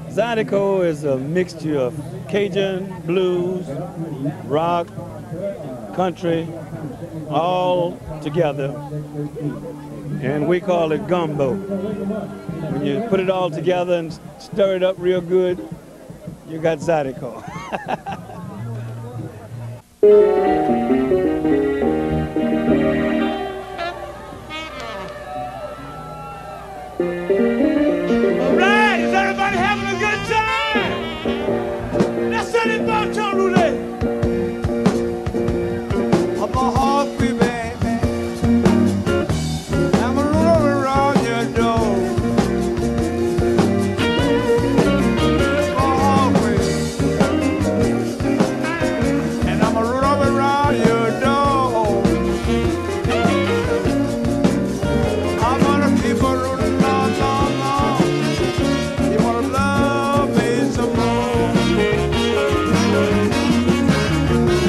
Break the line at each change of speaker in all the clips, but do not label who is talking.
Zydeco is a mixture of Cajun, blues, rock, country, all together, and we call it gumbo. When you put it all together and stir it up real good, you got Zydeco.
All right, is everybody having a good time? Let's set it down, John Roulette. I'm a heartbeat, baby. I'm a roll around your door. I'm a heartbeat, and I'm a roll around your door. I'm gonna keep a rolling long, long, long. You wanna love me some more?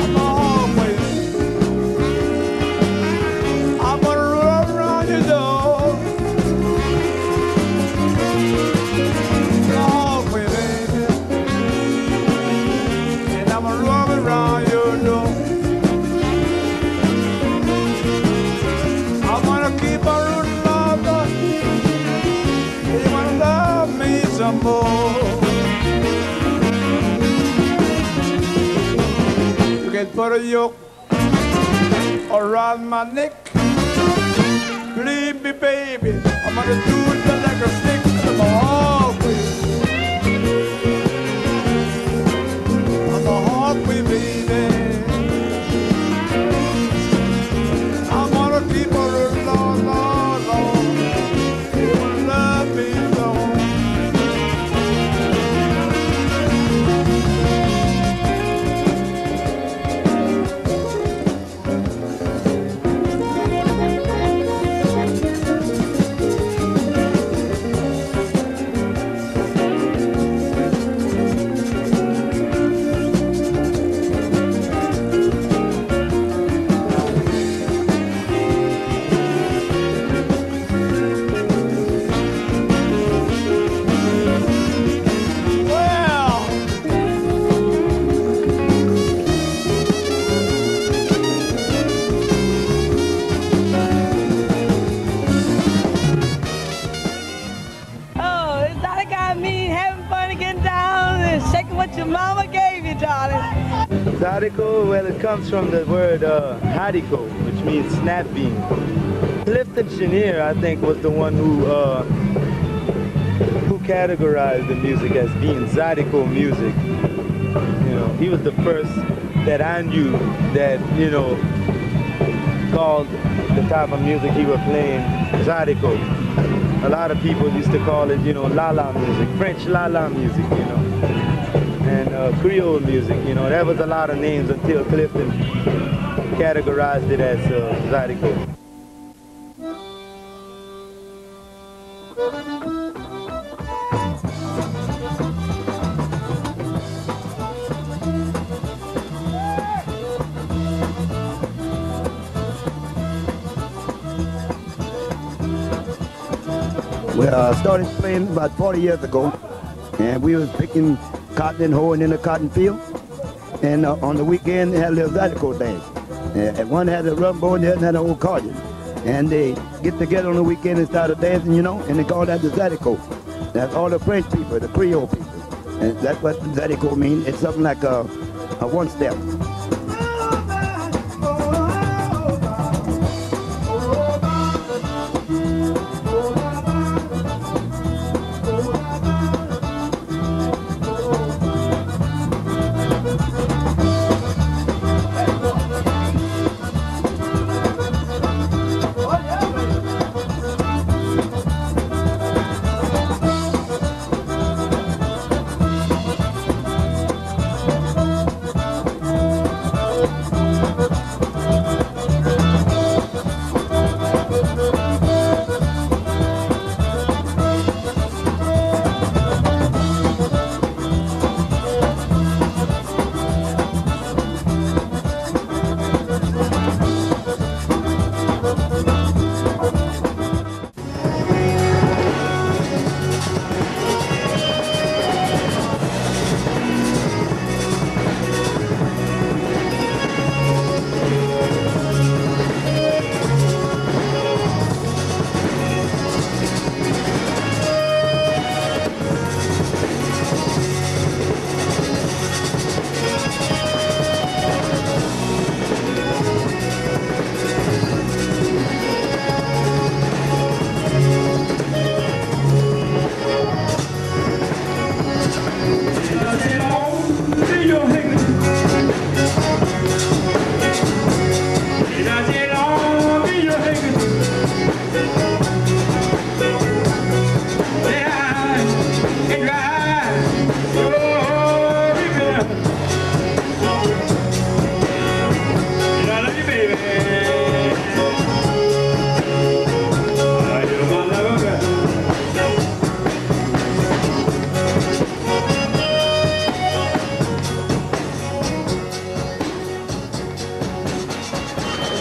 I'm a heartbeat. I'm gonna roll around your door. Heartbeat, baby. And I'm gonna roll around your door. I'm gonna keep on rooting, Lord, Lord. You wanna love me some more? You can put a yoke around my neck. Believe me, baby, I'm gonna do it just like a stick. I'm a heartbeat. I'm a heartbeat, baby. I'm gonna keep on rooting, Lord, Lord, Lord. You wanna love me some? Well,
Oh, is that a guy mean having fun and getting down and shaking what your mama gave you, darling?
Zydeco, well, it comes from the word Zydeco, which means snap bean. Clifton Chenier, I think, was the one who categorized the music as being Zydeco music. You know, he was the first that I knew that, you know, called the type of music he was playing Zydeco. A lot of people used to call it, you know, la-la music, French la-la music, you know, and Creole music, you know. There was a lot of names until Clifton categorized it as Zydeco.
Well, I started playing about 40 years ago, and we was picking cotton and hoeing in the cotton field. And on the weekend, they had a little Zydeco dance. And one had a rumbo and the other had an accordion. And they get together on the weekend and started dancing, you know, and they call that the Zydeco. That's all the French people, the Creole people. And that's what Zydeco means. It's something like a one-step.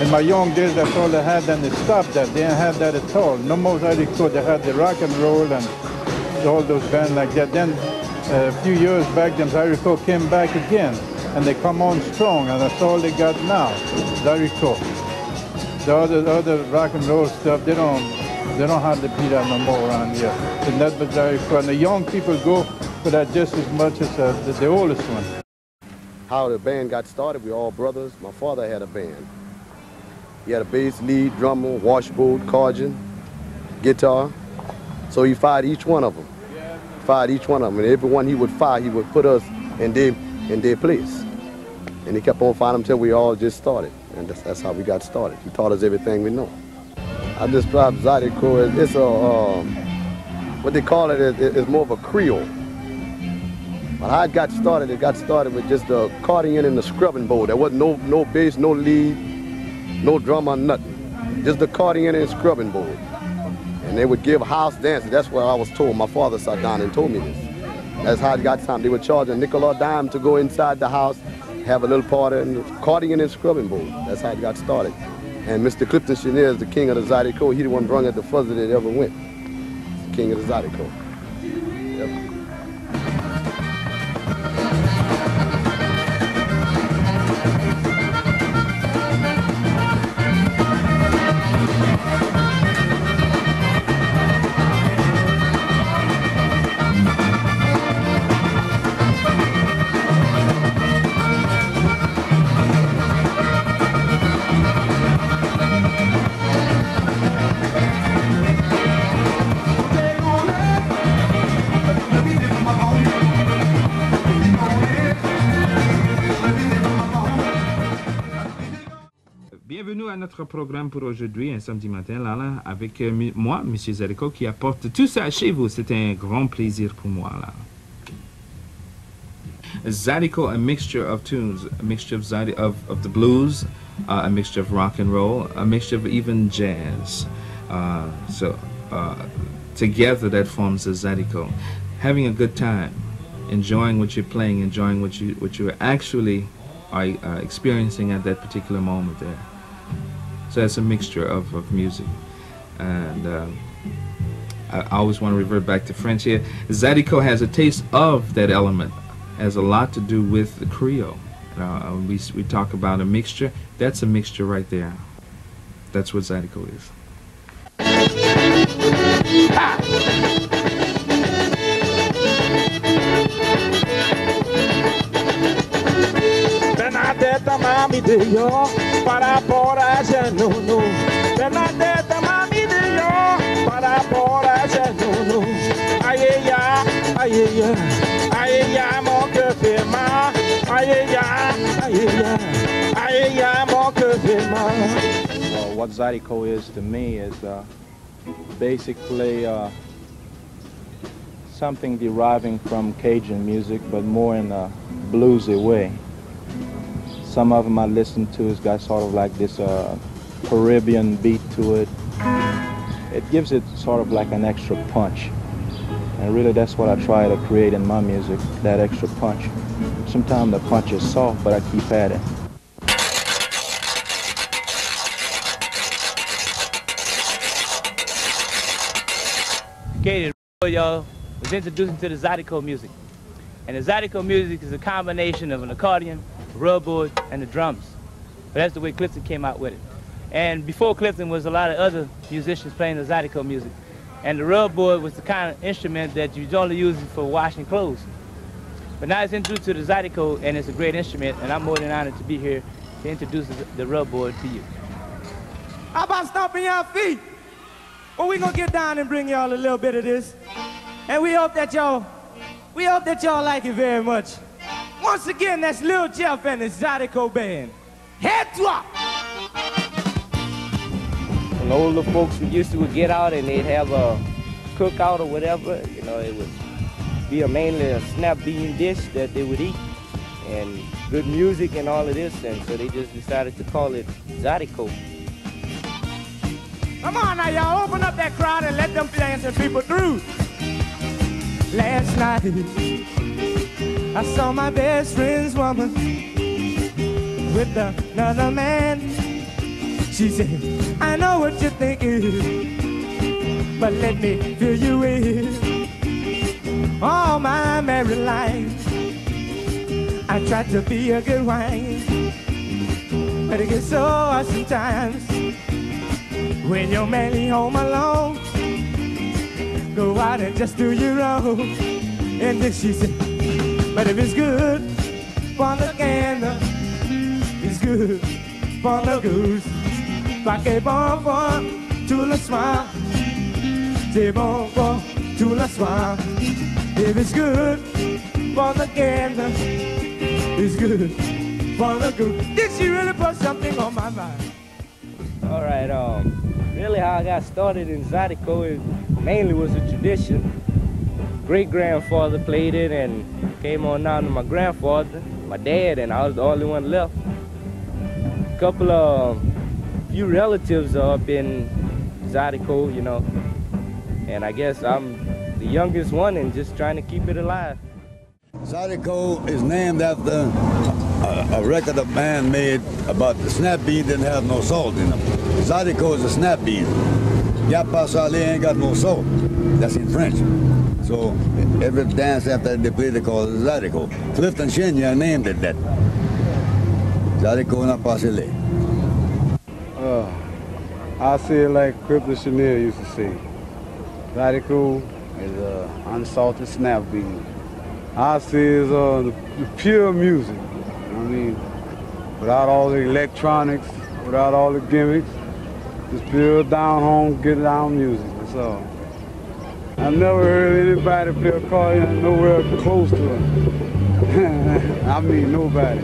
In my young days, that's all they had, and they stopped that. They didn't have that at all. No more Zydeco. They had the rock and roll and all those bands like that. Then a few years back, them Zydeco came back again, and they come on strong, and that's all they got now, Zydeco. The other rock and roll stuff, they don't hardly be that no more around here. It's not but Zydeco, and the young people go for that just as much as the oldest one.
How the band got started, we all brothers. My father had a band. He had a bass, lead, drummer, washboard, accordion, guitar. So he fired each one of them. Fired each one of them. And every one he would fire, he would put us in their place. And he kept on firing until we all just started. And that's how we got started. He taught us everything we know. I describe Zydeco as, it's a, what they call it is more of a Creole. But how it got started with just the accordion and the scrubbing board. There wasn't no bass, no lead, no drummer, nothing. Just the accordion and scrubbing board. And they would give house dances. That's what I was told. My father sat down and told me this. That's how it got time. They would charge a nickel or dime to go inside the house, have a little party, and accordion and scrubbing board. That's how it got started. And Mr. Clifton Chenier is the king of the Zydeco. He the one brung it the furthest it ever went. The king of the Zydeco. Yep.
Bienvenue à notre programme pour aujourd'hui, un samedi matin, là, avec moi, M. Zydeco, qui apporte tout ça chez vous. C'est un grand plaisir pour moi, là. Zydeco, a mixture of tunes, a mixture of the blues, a mixture of rock and roll, a mixture of even jazz. Together that forms a Zydeco. Having a good time, enjoying what you're playing, enjoying what you actually are experiencing at that particular moment there. So it's a mixture of music. And I always want to revert back to French here. Zydeco has a taste of that element, has a lot to do with the Creole. We talk about a mixture. That's a mixture right there. That's what Zydeco is.
Benedetta mami de yo para pora no. Benedetta mami de yo para pora no. Ayeya, ayeya, ayeya mon que fait mal. Ayeya, ayeya, ayeya mon que fait mal.
What Zydeco is to me is basically something deriving from Cajun music, but more in a bluesy way. Some of them I listen to has got sort of like this Caribbean beat to it. It gives it sort of like an extra punch. And really that's what I try to create in my music, that extra punch. Sometimes the punch is soft, but I keep at it.
Katie, y'all, was introduced to the Zydeco music. And the Zydeco music is a combination of an accordion, rub board, and the drums. But that's the way Clifton came out with it. And before Clifton was a lot of other musicians playing the Zydeco music. And the rub board was the kind of instrument that you only use for washing clothes. But now it's introduced to the Zydeco, and it's a great instrument, and I'm more than honored to be here to introduce the rub board to you.
How about stomping your feet? Well, we're gonna get down and bring y'all a little bit of this. And we hope that y'all like it very much. Once again, that's Lil Jeff and his Zydeco band. Head drop!
And older folks we used to get out and they'd have a cookout or whatever. You know, it would be mainly a snap bean dish that they would eat. And good music and all of this, and so they just decided to call it Zydeco.
Come on now, y'all, open up that crowd and let them dancing people through. Last night, I saw my best friend's woman with another man. she said, I know what you think is, but let me fill you in. All my married life, I tried to be a good wife, but it gets so hard sometimes when you're mainly home alone. Go out and just do your own. And then she said, but if it's good for the gander, it's good for the goose. Paquet bon bon, tout le soir. C'est bon bon, tout le soir. If it's good for the gander, it's good for the goose. Did she really put something on my mind?
All right, really how I got started in Zydeco, it mainly was a tradition. Great-grandfather played it and came on down to my grandfather, my dad, and I was the only one left. A couple of few relatives are up in Zydeco, you know, and I guess I'm the youngest one and just trying to keep it alive.
Zydeco is named after a record a band made about the snap bean didn't have no salt in them. Zydeco is a snap bean. Y'a pas salé ain't got no salt. That's in French. So every dance after they play they call it Zydeco. Clifton Chenier named it that. Zydeco n'a pas salé.
I say it like Clifton Chenier used to say. Zydeco is unsalted snap bean. I say it's the pure music. I mean, without all the electronics, without all the gimmicks, just pure down home, get down music, that's all. I've never heard anybody play accordion nowhere close to it. I mean, nobody.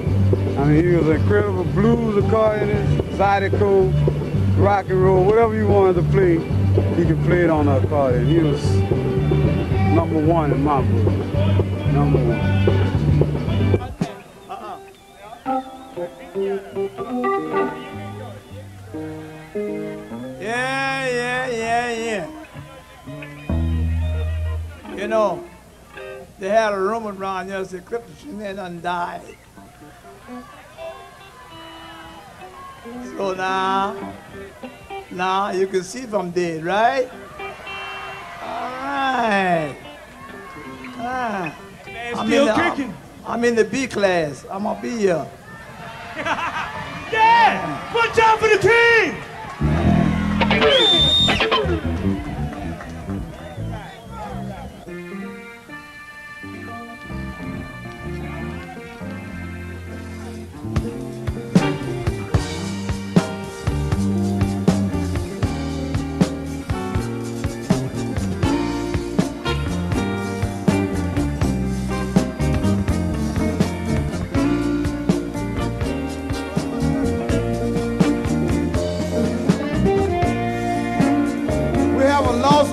I mean, he was an incredible blues accordionist, Zydeco, rock and roll, whatever you wanted to play, he could play it on the accordion. He was #1 in my book, #1.
Yeah. You know, they had a rumor around here that Clifton Chenier done died. So now you can see if I'm dead, right? All right. I'm in the B class. I'm gonna be here.
Yeah! One time for the king!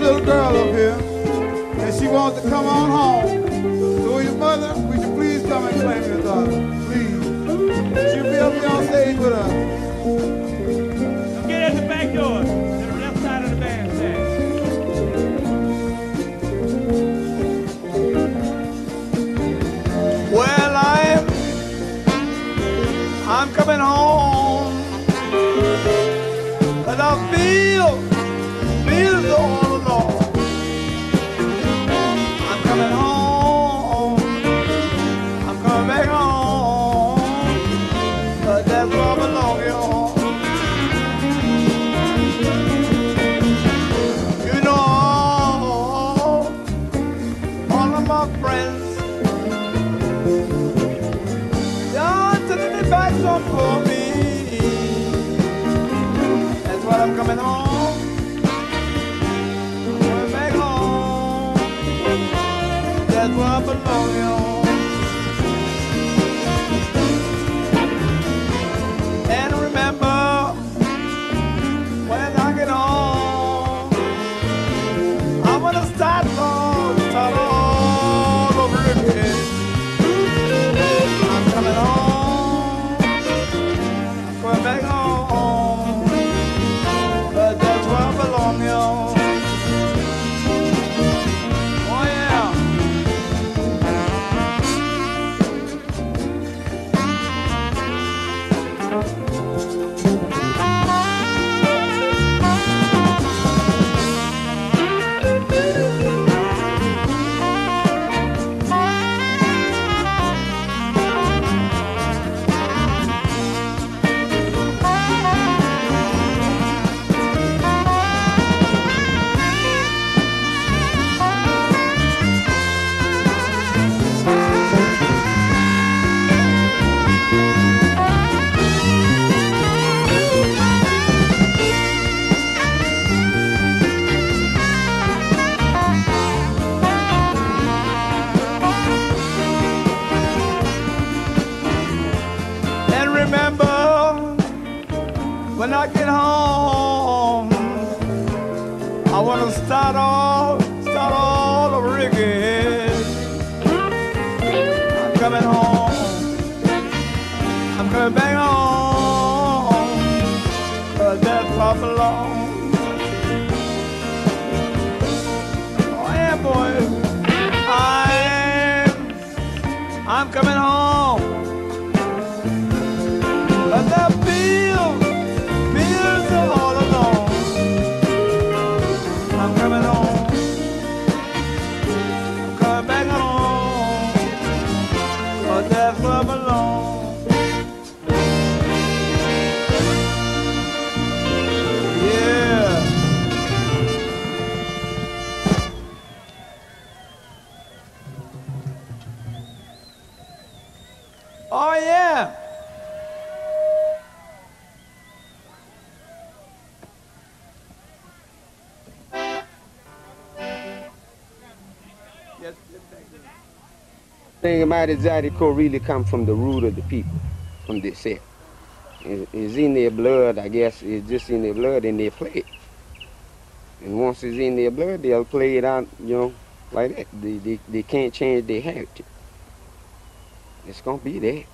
Little girl up here, and she wants to come on home. So your mother, would you please come and claim your daughter, please? She'll be up here on stage with us.
Now get at the back door, to the left side of the bandstand.
Well, I'm coming home, and I feel so all alone. I'm coming home, I'm coming back home, but that's where I belong, y'all. start all over again. I'm coming home. I'm coming back home. But that's far belong. Oh yeah, boys. I'm coming home. But the fields are all alone. I'm coming home. I'm coming back home. But that's where I belong. Yeah. Oh yeah.
Thing about it, Zydeco really come from the root of the people, from this set. It's in their blood, I guess. It's just in their blood, and they play it. And once it's in their blood, they'll play it out, you know, like that. They can't change their heritage. It's gonna be there.